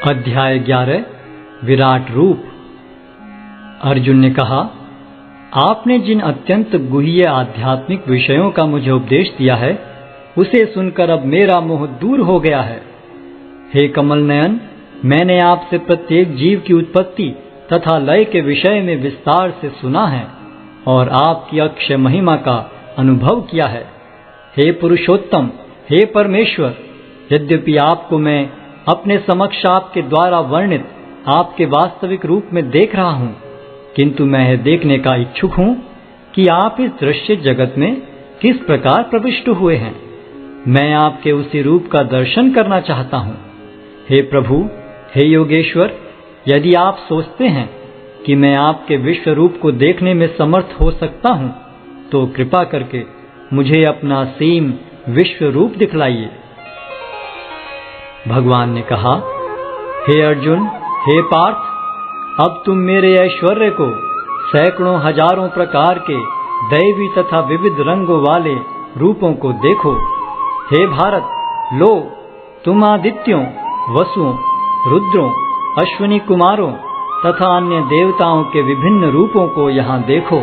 अध्याय 11 विराट रूप। अर्जुन ने कहा, आपने जिन अत्यंत गुह्य आध्यात्मिक विषयों का मुझे उपदेश दिया है, उसे सुनकर अब मेरा मोह दूर हो गया है। हे कमल नयन, मैंने आपसे प्रत्येक जीव की उत्पत्ति तथा लय के विषय में विस्तार से सुना है और आपकी अक्षय महिमा का अनुभव किया है। हे पुरुषोत्तम, हे परमेश्वर, यद्यपि आपको मैं अपने समक्ष आपके द्वारा वर्णित आपके वास्तविक रूप में देख रहा हूं, किंतु मैं यह देखने का इच्छुक हूं कि आप इस दृश्य जगत में किस प्रकार प्रविष्ट हुए हैं। मैं आपके उसी रूप का दर्शन करना चाहता हूं। हे प्रभु, हे योगेश्वर, यदि आप सोचते हैं कि मैं आपके विश्व रूप को देखने में समर्थ हो सकता हूं, तो कृपा करके मुझे अपना असीम विश्व रूप दिखलाइए। भगवान ने कहा, हे अर्जुन, हे पार्थ, अब तुम मेरे ऐश्वर्य को सैकड़ों हजारों प्रकार के दैवी तथा विविध रंगों वाले रूपों को देखो। हे भारत, लो, तुम आदित्यों, वसुओं, रुद्रों, अश्विनी कुमारों तथा अन्य देवताओं के विभिन्न रूपों को यहाँ देखो।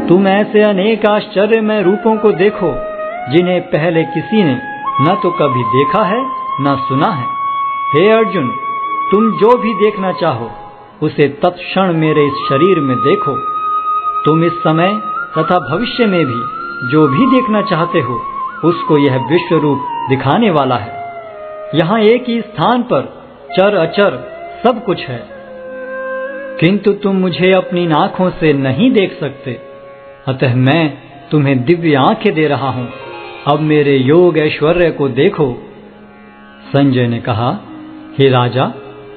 तुम ऐसे अनेक आश्चर्यमय रूपों को देखो जिन्हें पहले किसी ने न तो कभी देखा है न सुना है। हे अर्जुन, तुम जो भी देखना चाहो उसे तत्क्षण मेरे इस शरीर में देखो। तुम इस समय तथा भविष्य में भी जो भी देखना चाहते हो उसको यह विश्व रूप दिखाने वाला है। यहाँ एक ही स्थान पर चर अचर सब कुछ है, किंतु तुम मुझे अपनी आंखों से नहीं देख सकते, अतः मैं तुम्हें दिव्य आंखें दे रहा हूं। अब मेरे योग ऐश्वर्य को देखो। संजय ने कहा, हे राजा,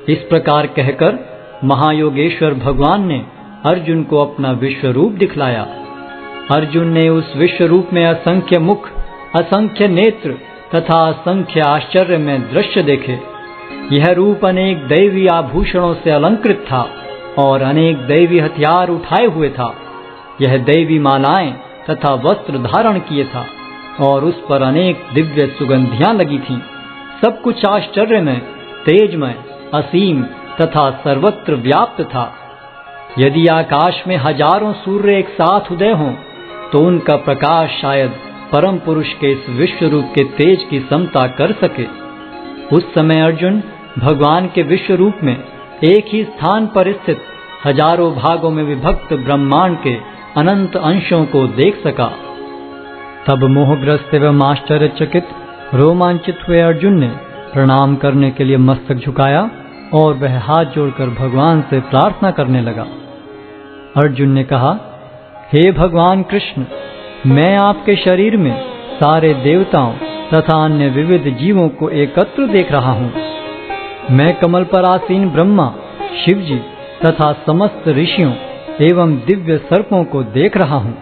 इस प्रकार कहकर महायोगेश्वर भगवान ने अर्जुन को अपना विश्व रूप दिखलाया। अर्जुन ने उस विश्व रूप में असंख्य मुख, असंख्य नेत्र तथा असंख्य आश्चर्य में दृश्य देखे। यह रूप अनेक दैवी आभूषणों से अलंकृत था और अनेक दैवी हथियार उठाए हुए था। यह दैवी मालाएं तथा वस्त्र धारण किए था और उस पर अनेक दिव्य सुगंधियां लगी थीं। सब कुछ आश्चर्यमय, तेजमय, असीम तथा सर्वत्र व्याप्त था। यदि आकाश में हजारों सूर्य एक साथ उदय हों, तो उनका प्रकाश शायद परम पुरुष के इस विश्व रूप के तेज की समता कर सके। उस समय अर्जुन भगवान के विश्व रूप में एक ही स्थान पर स्थित हजारों भागों में विभक्त ब्रह्मांड के अनंत अंशों को देख सका। तब मोहग्रस्त एवं आश्चर्यचकित रोमांचित हुए अर्जुन ने प्रणाम करने के लिए मस्तक झुकाया और वह हाथ जोड़कर भगवान से प्रार्थना करने लगा। अर्जुन ने कहा, हे भगवान कृष्ण, मैं आपके शरीर में सारे देवताओं तथा अन्य विविध जीवों को एकत्र देख रहा हूँ। मैं कमल पर आसीन ब्रह्मा, शिवजी तथा समस्त ऋषियों एवं दिव्य सर्पों को देख रहा हूँ।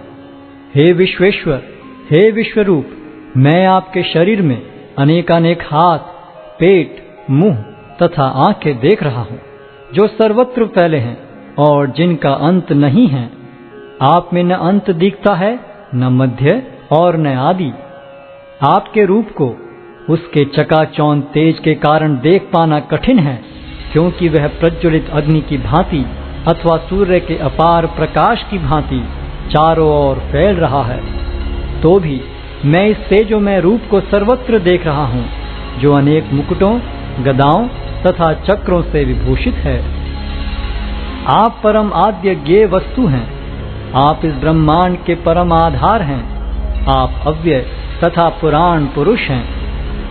हे विश्वेश्वर, हे विश्वरूप, मैं आपके शरीर में अनेकानेक हाथ, पेट, मुंह तथा आंखें देख रहा हूँ, जो सर्वत्र फैले हैं और जिनका अंत नहीं है। आप में न अंत दिखता है, न मध्य और न आदि। आपके रूप को उसके चकाचौंध तेज के कारण देख पाना कठिन है, क्योंकि वह प्रज्वलित अग्नि की भांति अथवा सूर्य के अपार प्रकाश की भांति चारों ओर फैल रहा है। तो भी मैं इस तेजोमय रूप को सर्वत्र देख रहा हूँ, जो अनेक मुकुटों, गदाओं तथा चक्रों से विभूषित है। आप परम आद्य ज्ञेय वस्तु हैं। आप इस ब्रह्मांड के परम आधार हैं। आप अव्यय तथा पुराण पुरुष हैं।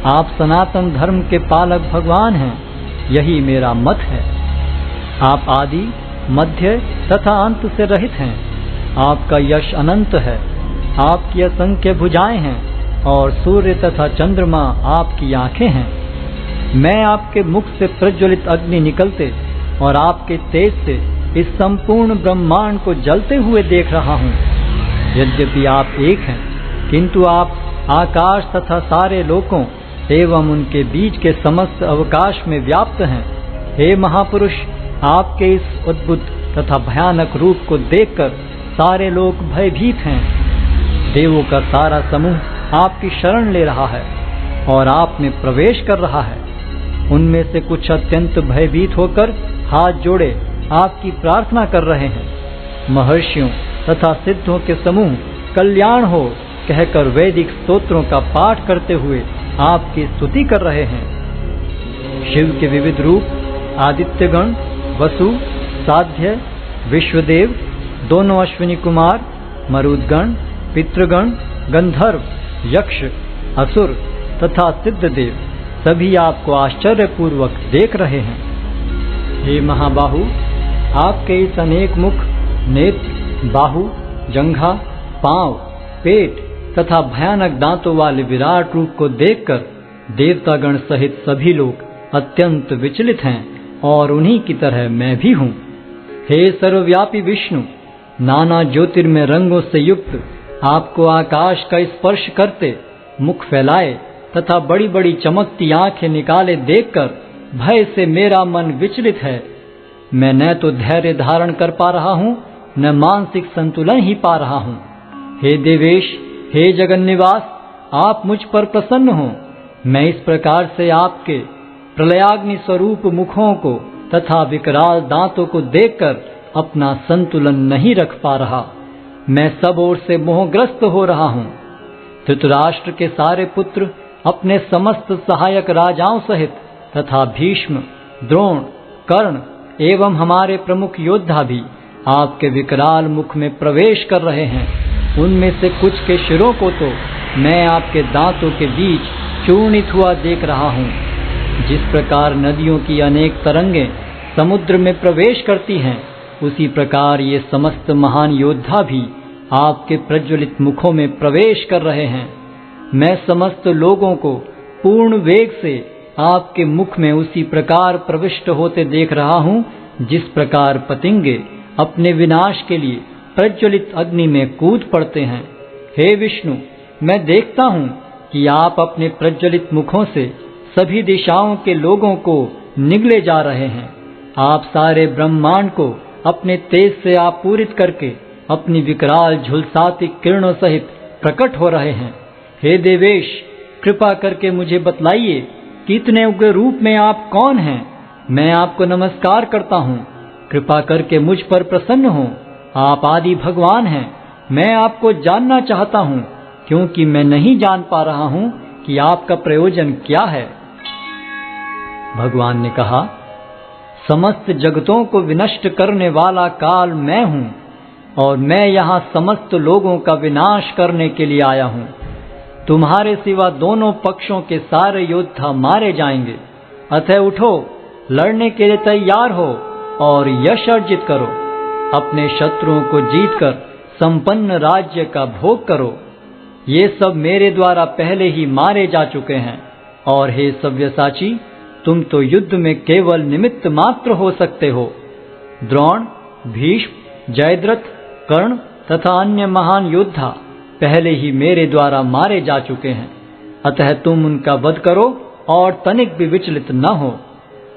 आप सनातन धर्म के पालक भगवान हैं। यही मेरा मत है। आप आदि, मध्य तथा अंत से रहित हैं। आपका यश अनंत है। आपकी असंख्य भुजाएं हैं और सूर्य तथा चंद्रमा आपकी आंखें हैं। मैं आपके मुख से प्रज्वलित अग्नि निकलते और आपके तेज से इस संपूर्ण ब्रह्मांड को जलते हुए देख रहा हूँ। यद्यपि आप एक हैं, किंतु आप आकाश तथा सारे लोकों एवं उनके बीच के समस्त अवकाश में व्याप्त हैं। हे महापुरुष, आपके इस अद्भुत तथा भयानक रूप को देखकर सारे लोग भयभीत हैं। देवों का सारा समूह आपकी शरण ले रहा है और आप में प्रवेश कर रहा है। उनमें से कुछ अत्यंत भयभीत होकर हाथ जोड़े आपकी प्रार्थना कर रहे हैं। महर्षियों तथा सिद्धों के समूह कल्याण हो कहकर वैदिक स्तोत्रों का पाठ करते हुए आपकी स्तुति कर रहे हैं। शिव के विविध रूप आदित्यगण, वसु, साध्य, विश्वदेव, दोनों अश्विनी कुमार, मरुदगण, पितृगण, गंधर्व, यक्ष, असुर तथा सिद्धदेव सभी आपको आश्चर्यपूर्वक देख रहे हैं। हे महाबाहु, आपके इस अनेक मुख, नेत्र, बाहु, जंघा, पांव, पेट तथा भयानक दांतों वाले विराट रूप को देखकर देवतागण सहित सभी लोग अत्यंत विचलित हैं और उन्हीं की तरह मैं भी हूँ। हे सर्वव्यापी विष्णु, नाना ज्योतिर्मय रंगों से युक्त आपको आकाश का स्पर्श करते मुख फैलाए तथा बड़ी बड़ी चमकती आंखें निकाले देखकर भय से मेरा मन विचलित है। मैं न तो धैर्य धारण कर पा रहा हूँ, न मानसिक संतुलन ही पा रहा हूँ। हे देवेश, हे जगन्निवास, आप मुझ पर प्रसन्न हो। मैं इस प्रकार से आपके प्रलयाग्नि स्वरूप मुखों को तथा विकराल दांतों को देखकर अपना संतुलन नहीं रख पा रहा। मैं सब ओर से मोहग्रस्त हो रहा हूँ। धृतराष्ट्र के सारे पुत्र अपने समस्त सहायक राजाओं सहित तथा भीष्म, द्रोण, कर्ण एवं हमारे प्रमुख योद्धा भी आपके विकराल मुख में प्रवेश कर रहे हैं। उनमें से कुछ के शिरों को तो मैं आपके दांतों के बीच चूर्णित हुआ देख रहा हूँ। जिस प्रकार नदियों की अनेक तरंगें समुद्र में प्रवेश करती हैं, उसी प्रकार ये समस्त महान योद्धा भी आपके प्रज्वलित मुखों में प्रवेश कर रहे हैं। मैं समस्त लोगों को पूर्ण वेग से आपके मुख में उसी प्रकार प्रविष्ट होते देख रहा हूँ, जिस प्रकार पतंगे अपने विनाश के लिए प्रज्वलित अग्नि में कूद पड़ते हैं। हे विष्णु, मैं देखता हूँ कि आप अपने प्रज्वलित मुखों से सभी दिशाओं के लोगों को निगले जा रहे हैं। आप सारे ब्रह्मांड को अपने तेज से आपूरित करके अपनी विकराल झुलसाती किरणों सहित प्रकट हो रहे हैं। हे देवेश, कृपा करके मुझे बतलाइए कि इतने उग्र रूप में आप कौन हैं। मैं आपको नमस्कार करता हूँ, कृपा करके मुझ पर प्रसन्न हो। आप आदि भगवान हैं। मैं आपको जानना चाहता हूँ, क्योंकि मैं नहीं जान पा रहा हूँ कि आपका प्रयोजन क्या है। भगवान ने कहा, समस्त जगतों को विनष्ट करने वाला काल मैं हूँ और मैं यहाँ समस्त लोगों का विनाश करने के लिए आया हूँ। तुम्हारे सिवा दोनों पक्षों के सारे योद्धा मारे जाएंगे। अतः उठो, लड़ने के लिए तैयार हो और यश अर्जित करो। अपने शत्रुओं को जीतकर संपन्न राज्य का भोग करो। ये सब मेरे द्वारा पहले ही मारे जा चुके हैं। और हे सव्यसाची, तुम तो युद्ध में केवल निमित्त मात्र हो सकते हो। द्रोण, भीष्म, जयद्रथ, कर्ण तथा अन्य महान योद्धा पहले ही मेरे द्वारा मारे जा चुके हैं। अतः तुम उनका वध करो और तनिक भी विचलित न हो।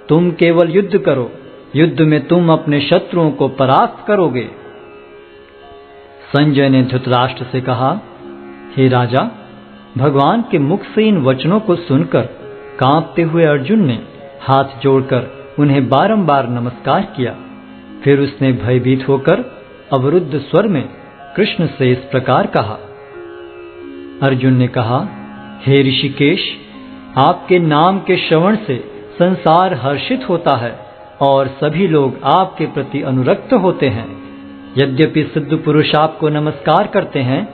तुम केवल युद्ध करो। युद्ध में तुम अपने शत्रुओं को परास्त करोगे। संजय ने धृतराष्ट्र से कहा, हे राजा, भगवान के मुख से इन वचनों को सुनकर कांपते हुए अर्जुन ने हाथ जोड़कर उन्हें बारंबार नमस्कार किया। फिर उसने भयभीत होकर अवरुद्ध स्वर में कृष्ण से इस प्रकार कहा। अर्जुन ने कहा, हे ऋषिकेश, आपके नाम के श्रवण से संसार हर्षित होता है और सभी लोग आपके प्रति अनुरक्त होते हैं। यद्यपि सिद्ध पुरुष आपको नमस्कार करते हैं,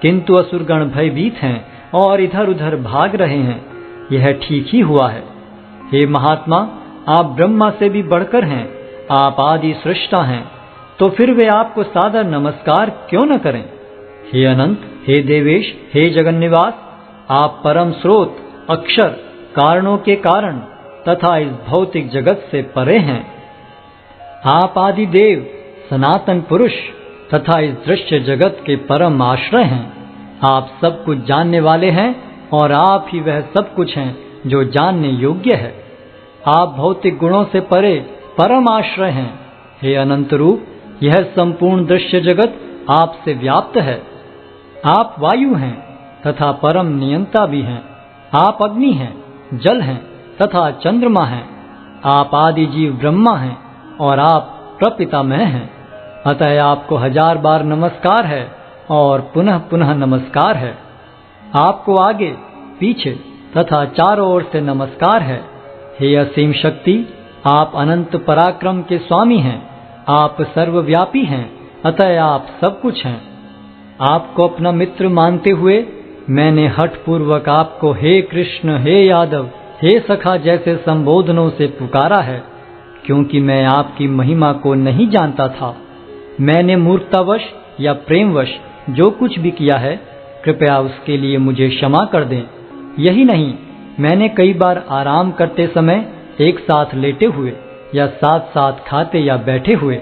किंतु असुरगण भयभीत हैं और इधर उधर भाग रहे हैं। यह ठीक ही हुआ है। हे महात्मा, आप ब्रह्मा से भी बढ़कर हैं। आप आदि सृष्टा हैं, तो फिर वे आपको सादर नमस्कार क्यों न करें। हे अनंत, हे देवेश, हे जगन्निवास, आप परम स्रोत, अक्षर, कारणों के कारण तथा इस भौतिक जगत से परे हैं। आप आदि देव, सनातन पुरुष तथा इस दृश्य जगत के परम आश्रय हैं। आप सब कुछ जानने वाले हैं और आप ही वह सब कुछ हैं जो जानने योग्य है। आप भौतिक गुणों से परे परम आश्रय हैं। हे अनंत रूप, यह संपूर्ण दृश्य जगत आपसे व्याप्त है। आप वायु हैं तथा परम नियंता भी हैं। आप अग्नि हैं, जल हैं तथा चंद्रमा हैं। आप आदि जीव ब्रह्मा हैं और आप प्रपितामह हैं। अतः आपको 1000 बार नमस्कार है और पुनः पुनः नमस्कार है। आपको आगे पीछे तथा चारों ओर से नमस्कार है। हे असीम शक्ति, आप अनंत पराक्रम के स्वामी हैं। आप सर्वव्यापी हैं, अतः आप सब कुछ हैं। आपको अपना मित्र मानते हुए मैंने हठपूर्वक आपको हे कृष्ण, हे यादव, हे सखा जैसे संबोधनों से पुकारा है, क्योंकि मैं आपकी महिमा को नहीं जानता था। मैंने मूर्खतावश या प्रेमवश जो कुछ भी किया है, कृपया उसके लिए मुझे क्षमा कर दें। यही नहीं, मैंने कई बार आराम करते समय एक साथ लेटे हुए या साथ साथ खाते या बैठे हुए,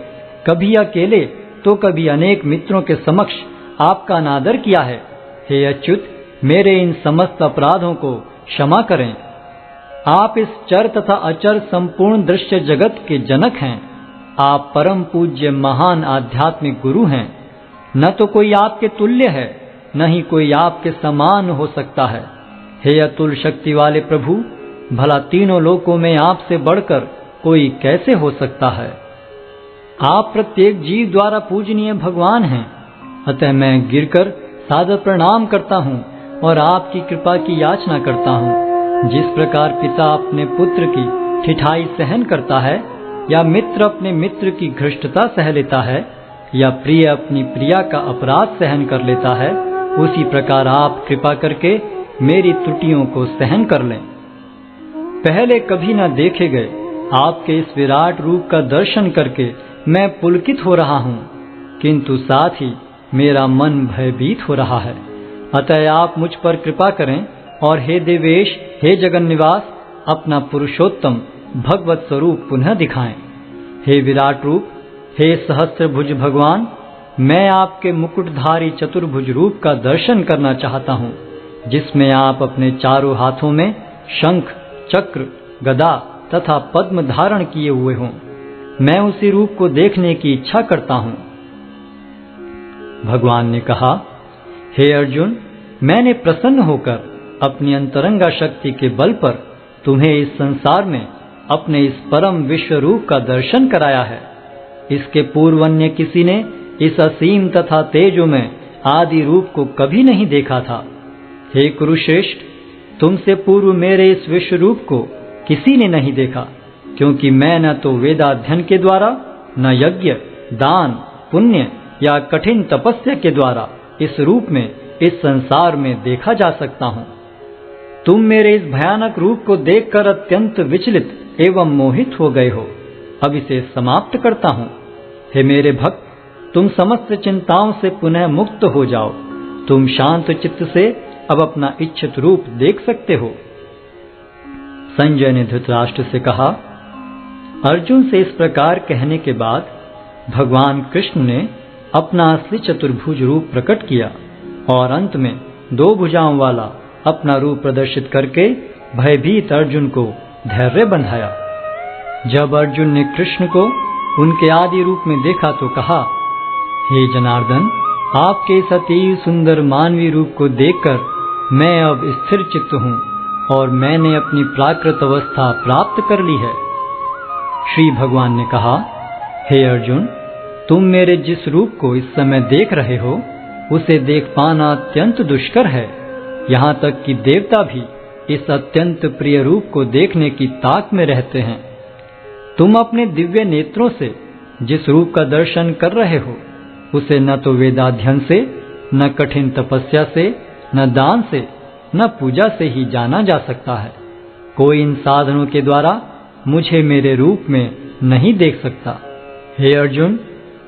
कभी अकेले तो कभी अनेक मित्रों के समक्ष आपका अनादर किया है। हे अच्युत, मेरे इन समस्त अपराधों को क्षमा करें। आप इस चर तथा अचर संपूर्ण दृश्य जगत के जनक हैं। आप परम पूज्य महान आध्यात्मिक गुरु हैं। न तो कोई आपके तुल्य है, न ही कोई आपके समान हो सकता है। हे अतुल शक्ति वाले प्रभु, भला तीनों लोकों में आपसे बढ़कर कोई कैसे हो सकता है। आप प्रत्येक जीव द्वारा पूजनीय भगवान हैं। अतः मैं गिरकर सादर प्रणाम करता हूँ और आपकी कृपा की याचना करता हूँ। जिस प्रकार पिता अपने पुत्र की ठिठाई सहन करता है, या मित्र अपने मित्र की घृष्टता सह लेता है, या प्रिय अपनी प्रिया का अपराध सहन कर लेता है, उसी प्रकार आप कृपा करके मेरी त्रुटियों को सहन कर लें। पहले कभी न देखे गए आपके इस विराट रूप का दर्शन करके मैं पुलकित हो रहा हूँ, किंतु साथ ही मेरा मन भयभीत हो रहा है। अतः आप मुझ पर कृपा करें और हे देवेश, हे जगन्निवास, अपना पुरुषोत्तम भगवत स्वरूप पुनः दिखाएं। हे विराट रूप, हे सहस्त्रभुज भगवान, मैं आपके मुकुटधारी चतुर्भुज रूप का दर्शन करना चाहता हूँ, जिसमें आप अपने चारों हाथों में शंख, चक्र, गदा तथा पद्म धारण किए हुए हों। मैं उसी रूप को देखने की इच्छा करता हूँ। भगवान ने कहा, हे अर्जुन, मैंने प्रसन्न होकर अपनी अंतरंगा शक्ति के बल पर तुम्हें इस संसार में अपने इस परम विश्व रूप का दर्शन कराया है। इसके पूर्व अन्य किसी ने इस असीम तथा तेजोमय आदि रूप को कभी नहीं देखा था। हे कुरुश्रेष्ठ, तुमसे पूर्व मेरे इस विश्व रूप को किसी ने नहीं देखा, क्योंकि मैं न तो वेदाध्ययन के द्वारा, न यज्ञ, दान, पुण्य या कठिन तपस्या के द्वारा इस रूप में इस संसार में देखा जा सकता हूँ। तुम मेरे इस भयानक रूप को देखकर अत्यंत विचलित एवं मोहित हो गए हो। अब इसे समाप्त करता हूँ। हे मेरे भक्त, तुम समस्त चिंताओं से पुनः मुक्त हो जाओ। तुम शांत चित्त से अब अपना इच्छित रूप देख सकते हो। संजय ने धृतराष्ट्र से कहा। अर्जुन से इस प्रकार कहने के बाद भगवान कृष्ण ने अपना असली चतुर्भुज रूप प्रकट किया और अंत में 2 भुजाओं वाला अपना रूप प्रदर्शित करके भयभीत अर्जुन को धैर्य बंधाया। जब अर्जुन ने कृष्ण को उनके आदि रूप में देखा तो कहा, हे जनार्दन, आपके इस अति सुंदर मानवीय रूप को देखकर मैं अब स्थिर चित्त हूँ और मैंने अपनी प्राकृत अवस्था प्राप्त कर ली है। श्री भगवान ने कहा, हे अर्जुन, तुम मेरे जिस रूप को इस समय देख रहे हो, उसे देख पाना अत्यंत दुष्कर है। यहाँ तक कि देवता भी इस अत्यंत प्रिय रूप को देखने की ताक में रहते हैं। तुम अपने दिव्य नेत्रों से जिस रूप का दर्शन कर रहे हो, उसे न तो वेदाध्ययन से, न कठिन तपस्या से, न दान से, न पूजा से ही जाना जा सकता है। कोई इन साधनों के द्वारा मुझे मेरे रूप में नहीं देख सकता। हे अर्जुन,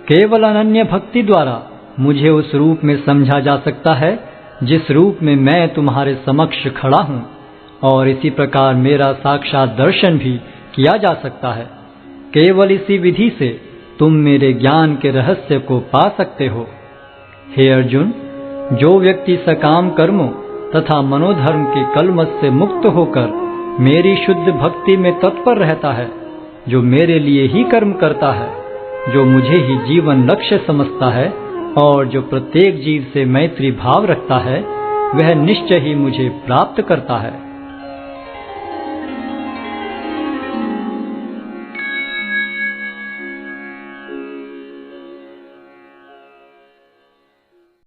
केवल अनन्य भक्ति द्वारा मुझे उस रूप में समझा जा सकता है जिस रूप में मैं तुम्हारे समक्ष खड़ा हूँ, और इसी प्रकार मेरा साक्षात दर्शन भी किया जा सकता है। केवल इसी विधि से तुम मेरे ज्ञान के रहस्य को पा सकते हो। हे अर्जुन, जो व्यक्ति सकाम कर्मों तथा मनोधर्म के कलमश से मुक्त होकर मेरी शुद्ध भक्ति में तत्पर रहता है, जो मेरे लिए ही कर्म करता है, जो मुझे ही जीवन लक्ष्य समझता है और जो प्रत्येक जीव से मैत्री भाव रखता है, वह निश्चय ही मुझे प्राप्त करता है।